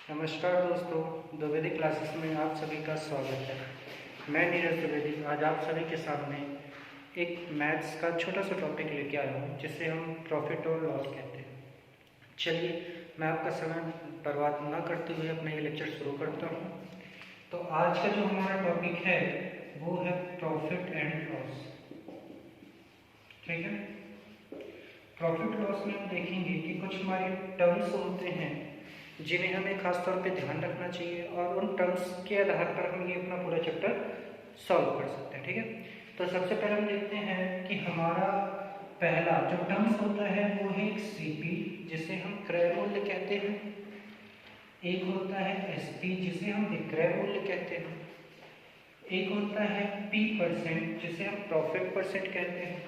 नमस्कार दोस्तों, द्विवेदी क्लासेस में आप सभी का स्वागत है। मैं नीरज द्विवेदी आज आप सभी के सामने एक मैथ्स का छोटा सा टॉपिक लेके आया हूँ जिसे हम प्रॉफिट और लॉस कहते हैं। चलिए मैं आपका समय बर्बाद ना करते हुए अपना ये लेक्चर शुरू करता हूँ। तो आज का जो हमारा टॉपिक है वो है प्रॉफिट एंड लॉस। ठीक है, प्रॉफिट लॉस में हम देखेंगे कि कुछ हमारे टर्म्स होते हैं जिन्हें हमें खास तौर पे ध्यान रखना चाहिए और उन टर्म्स के आधार पर हम ये अपना पूरा चैप्टर सॉल्व कर सकते हैं। ठीक है, तो सबसे पहले हम देखते हैं कि हमारा पहला जो टर्म्स होता है वो है एक सीपी जिसे हम क्रय मूल्य कहते हैं, एक होता है एसपी जिसे हम विक्रय मूल्य कहते हैं, एक होता है पी परसेंट जिसे हम प्रॉफिट परसेंट कहते हैं,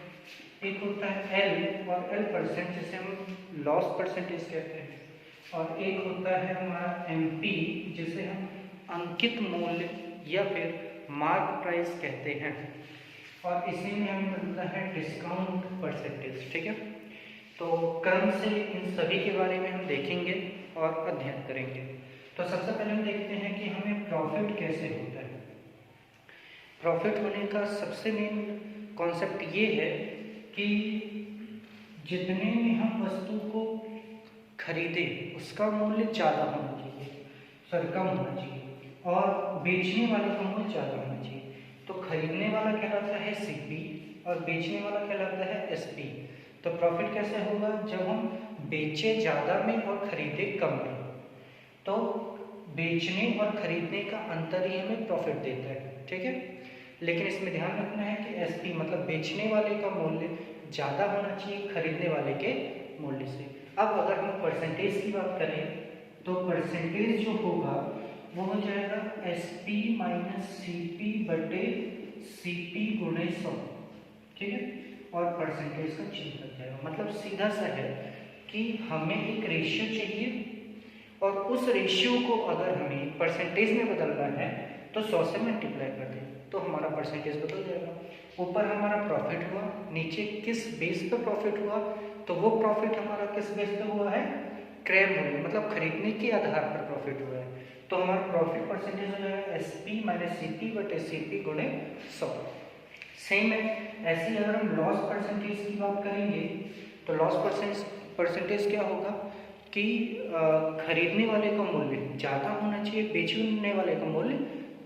एक होता है एल और एल परसेंट जिसे हम लॉस परसेंटेज कहते हैं, और एक होता है हमारा एमपी जिसे हम अंकित मूल्य या फिर मार्क प्राइस कहते हैं, और इसी में हमें मिलता है डिस्काउंट परसेंटेज। ठीक है, तो क्रम से इन सभी के बारे में हम देखेंगे और अध्ययन करेंगे। तो सबसे पहले हम देखते हैं कि हमें प्रॉफिट कैसे होता है। प्रॉफिट होने का सबसे मेन कॉन्सेप्ट ये है कि जितने में हम वस्तु को खरीदे उसका मूल्य ज़्यादा होना चाहिए, कम होना चाहिए, और बेचने वाले का मूल्य ज़्यादा होना चाहिए। तो खरीदने वाला कहलाता है सीपी और बेचने वाला कहलाता है एसपी। तो प्रॉफिट कैसे होगा? जब हम बेचे ज़्यादा में और खरीदे कम में, तो बेचने और खरीदने का अंतर ही हमें प्रॉफिट देता है। ठीक है, लेकिन इसमें ध्यान रखना है कि एसपी मतलब बेचने वाले का मूल्य ज़्यादा होना चाहिए खरीदने वाले के मूल्य से। अब अगर हम परसेंटेज की बात करें तो परसेंटेज जो होगा वो हो जाएगा एसपी माइनस सीपी बटे सीपी गुणे 100। ठीक है, और परसेंटेज का चिन्ह लग जाएगा। मतलब सीधा सा है कि हमें एक रेशियो चाहिए और उस रेशियो को अगर हमें परसेंटेज में बदलना है तो 100 से मल्टीप्लाई कर दें तो हमारा परसेंटेज बदल जाएगा। ऊपर हमारा प्रॉफिट हुआ, नीचे किस बेस पर प्रॉफिट हुआ, तो वो प्रॉफिट हमारा किस बेस पे हुआ है? क्रय मूल्य मतलब खरीदने के आधार पर प्रॉफिट हुआ है। तो हमारा प्रॉफिट परसेंटेज हो जाएगा एसपी माइनस सीपी बटे सीपी गुणे 100। सेम है, ऐसे अगर हम लॉस परसेंटेज की बात करेंगे तो लॉस परसेंटेज क्या होगा कि खरीदने वाले का मूल्य ज़्यादा होना चाहिए, बेचने वाले का मूल्य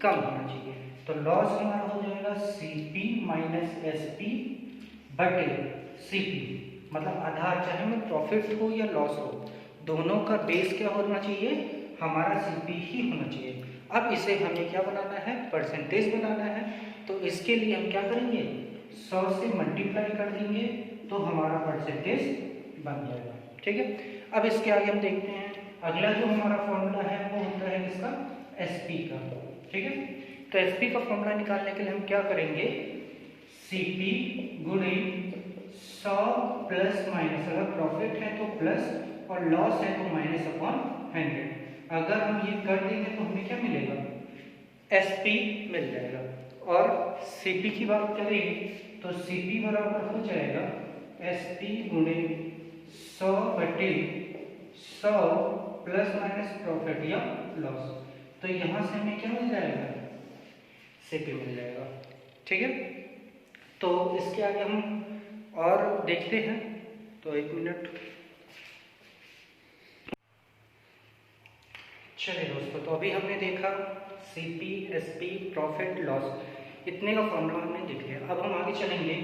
कम होना चाहिए। तो लॉस हमारा हो जाएगा सीपी माइनस एसपी बटे सीपी, मतलब आधार चाहे में प्रॉफिट हो या लॉस हो, दोनों का बेस क्या होना चाहिए? हमारा सीपी ही होना चाहिए। अब इसे हमें क्या बनाना है? परसेंटेज बनाना है। तो इसके लिए हम क्या करेंगे? 100 से मल्टीप्लाई कर देंगे तो हमारा परसेंटेज बन जाएगा। ठीक है, अब इसके आगे हम देखते हैं अगला जो हमारा फॉर्मूला है वो होता है इसका एसपी का। ठीक है, तो एसपी का फॉर्मूला निकालने के लिए हम क्या करेंगे? सीपी गुणे 100 प्लस माइनस, अगर प्रॉफिट है तो प्लस और लॉस है तो माइनस अपॉन 100। अगर हम ये कर देंगे तो हमें क्या मिलेगा? एसपी मिल जाएगा। और सीपी की बात करें तो सीपी बराबर हो जाएगा एसपी गुणे 100 बटे 100 प्लस माइनस प्रॉफिट या लॉस। तो यहाँ से हमें क्या मिल जाएगा? सीपी मिल जाएगा। ठीक है, तो इसके आगे हम और देखते हैं। तो एक मिनट, चलिए दोस्तों, तो अभी हमने देखा सीपी, एसपी, प्रॉफिट, लॉस, इतने का फॉर्मूला हमने देख लिया। अब हम आगे चलेंगे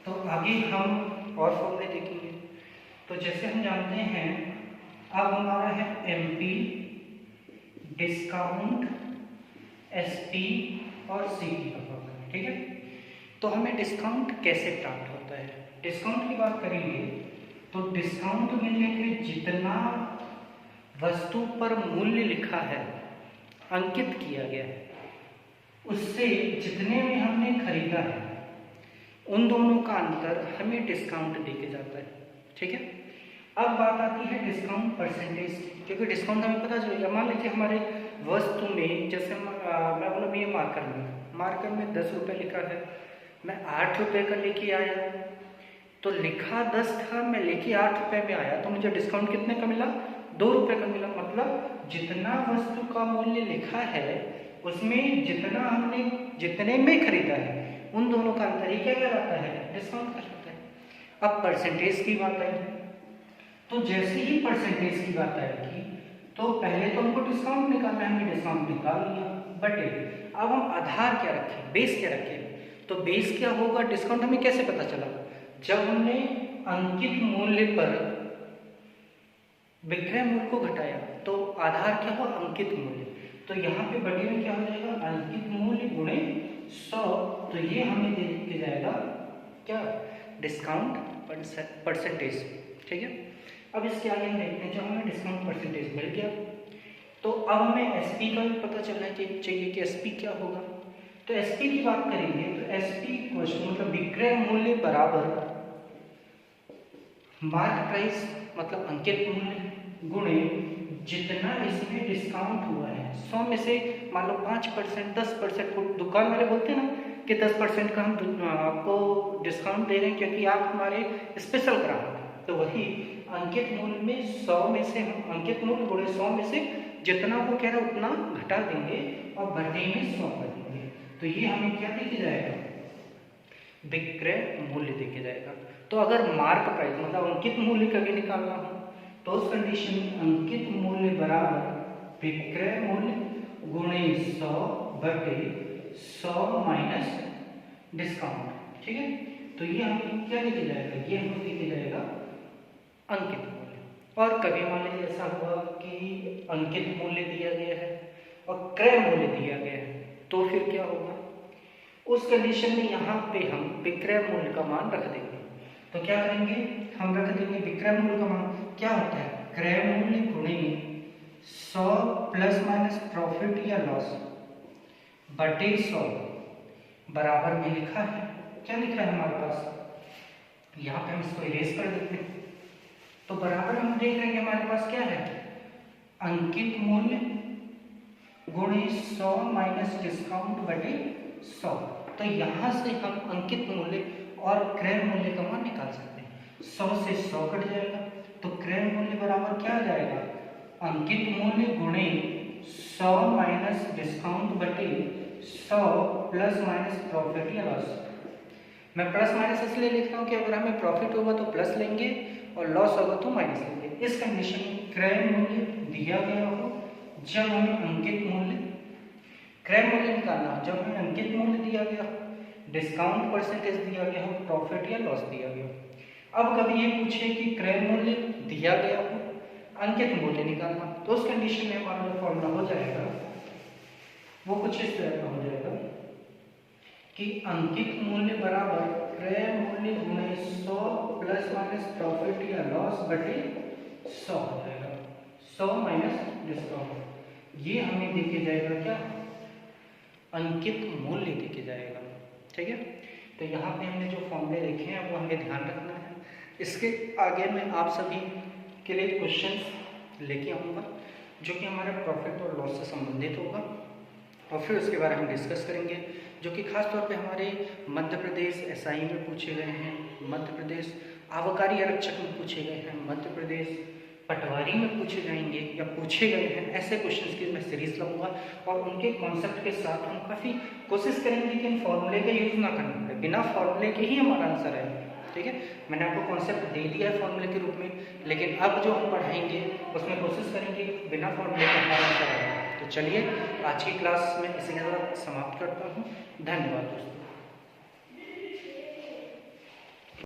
तो आगे हम और फॉर्मूले देखेंगे। तो जैसे हम जानते हैं अब हमारा है एमपी, डिस्काउंट, एसपी और सीपी का फॉर्मूला। ठीक है, तो हमें डिस्काउंट कैसे प्राप्त होता है? डिस्काउंट की बात करेंगे तो डिस्काउंट में लेके जितना वस्तु पर मूल्य लिखा है, अंकित किया गया है, उससे जितने में हमने खरीदा है उन दोनों का अंतर हमें डिस्काउंट देके जाता है। ठीक है, अब बात आती है डिस्काउंट परसेंटेज की, क्योंकि डिस्काउंट हमें पता चलेगा। मान लीजिए हमारे वस्तु में जैसे मैं बोला ये मार्कर में 10 रुपये लिखा है, मैं 8 रुपये का लेके आया, तो लिखा 10 था, मैं लेके 8 रुपये में आया, तो मुझे डिस्काउंट कितने का मिला? ₹2 का मिला, मतलब जितना वस्तु का मूल्य लिखा है उसमें जितने में खरीदा है उन दोनों का अंतर ही क्या कहलाता है, डिस्काउंट कहलाता है। अब परसेंटेज की बात आई, तो जैसे ही परसेंटेज की बात आएगी तो पहले तो हमको डिस्काउंट निकालना है, हमने डिस्काउंट निकाल लिया, बट अब हम आधार क्या रखें, बेस क्या रखें। तो बेस क्या होगा, डिस्काउंट हमें कैसे पता चला, जब हमने अंकित मूल्य पर विक्रय मूल्य को घटाया तो आधार क्या हुआ, अंकित मूल्य। तो यहाँ पे बटे में क्या हो जाएगा, अंकित मूल्य गुणे 100, तो ये हमें दे के जाएगा क्या, डिस्काउंट परसेंटेज। ठीक है, अब इसके आगे हम देखते हैं, जब हमें डिस्काउंट परसेंटेज मिल गया तो अब हमें एसपी का भी पता चलना चाहिए कि एसपी क्या होगा। तो एसपी की बात करेंगे तो एसपी मतलब विक्रय मूल्य बराबर मार्क प्राइस मतलब अंकित मूल्य गुणे जितना इसमें डिस्काउंट हुआ है। 100 में से मान लो 5%, 10%, दुकान वाले बोलते हैं ना कि 10% का हम आपको डिस्काउंट दे रहे हैं क्योंकि आप हमारे स्पेशल ग्राहक हैं। तो वही अंकित मूल्य में 100 में से हम अंकित मूल्य गुणे 100 में से जितना वो कह रहा है उतना घटा देंगे और बटे में 100 कर देंगे। तो ये हमें क्या देके जाएगा, विक्रय मूल्य देके जाएगा। तो अगर मार्क प्राइस मतलब अंकित मूल्य कभी निकालना हो तो उस कंडीशन में अंकित मूल्य बराबर विक्रय मूल्य गुणे 100 बटे 100 माइनस डिस्काउंट। ठीक है, तो ये हमें क्या देके जाएगा, ये हमें देके जाएगा अंकित मूल्य। और कभी मान लीजिए ऐसा हुआ कि अंकित मूल्य दिया गया है और क्रय मूल्य दिया गया है, तो फिर क्या होगा, उस कंडीशन में यहाँ पे हम विक्रय मूल्य का मान रख देंगे। तो क्या करेंगे, हम रख देंगे विक्रय मूल्य का मान क्या होता है, क्रय मूल्य गुणे 100 प्लस माइनस प्रॉफिट या लॉस बटे 100 बराबर में लिखा है, क्या लिखा है हमारे पास, यहाँ पे हम इसको इरेज कर देते हैं। तो बराबर हम देख रहे हैं कि हमारे पास क्या है, अंकित मूल्य गुणे 100 माइनस डिस्काउंट बटे 100। तो यहाँ से हम अंकित मूल्य और क्रय मूल्य का मान निकाल सकते हैं। 100 से 100 कट जाएगा तो क्रय मूल्य बराबर क्या आ जाएगा, अंकित मूल्य गुणे 100 माइनस डिस्काउंट बटे 100 प्लस माइनस प्रॉफिट या लॉस। मैं प्लस माइनस इसलिए लिखता हूँ कि अगर हमें प्रॉफिट होगा तो प्लस लेंगे और लॉस होगा तो माइनस लेंगे। इस कंडीशन में क्रय मूल्य दिया गया हो, जब हमें अंकित मूल्य क्रय मूल्य निकालना हो, जब हमें अंकित मूल्य दिया गया हो, डिस्काउंट परसेंटेज दिया गया हो, प्रॉफिट या लॉस दिया गया हो। अब कभी ये पूछे कि क्रय मूल्य दिया गया हो, अंकित मूल्य निकालना, तो उस कंडीशन में हमारा जो फॉर्मूला हो जाएगा वो कुछ इस तरह का हो जाएगा कि अंकित मूल्य बराबर क्रय मूल्य गुणे 100 प्लस माइनस प्रॉफिट या लॉस बटे 100 हो जाएगा, 100 माइनस डिस्काउंट। ये हमें देके जाएगा क्या, अंकित मूल्य देके जाएगा। ठीक है, तो यहाँ पे हमने जो फॉर्मूले देखे हैं वो हमें ध्यान रखना है। इसके आगे मैं आप सभी के लिए क्वेश्चंस लेके आऊँगा जो कि हमारे प्रॉफिट और लॉस से संबंधित होगा और फिर उसके बारे में हम डिस्कस करेंगे, जो कि खास तौर पे हमारे मध्य प्रदेश एसआई में पूछे गए हैं, मध्य प्रदेश आबकारी आरक्षक में पूछे गए हैं, मध्य प्रदेश पटवारी में पूछे जाएंगे या पूछे गए हैं। ऐसे क्वेश्चंस की मैं सीरीज लाऊंगा और उनके कॉन्सेप्ट के साथ हम काफ़ी कोशिश करेंगे कि इन फॉर्मूले का यूज़ ना करना पड़े, बिना फॉर्मूले के ही हमारा आंसर है। ठीक है, मैंने आपको कॉन्सेप्ट दे दिया है फॉर्मूले के रूप में, लेकिन अब जो हम पढ़ाएंगे उसमें कोशिश करेंगे बिना फॉर्मूले के हमारा आंसर आएगा। तो चलिए आज की क्लास में इसी के साथ समाप्त करता हूँ। धन्यवाद दोस्तों।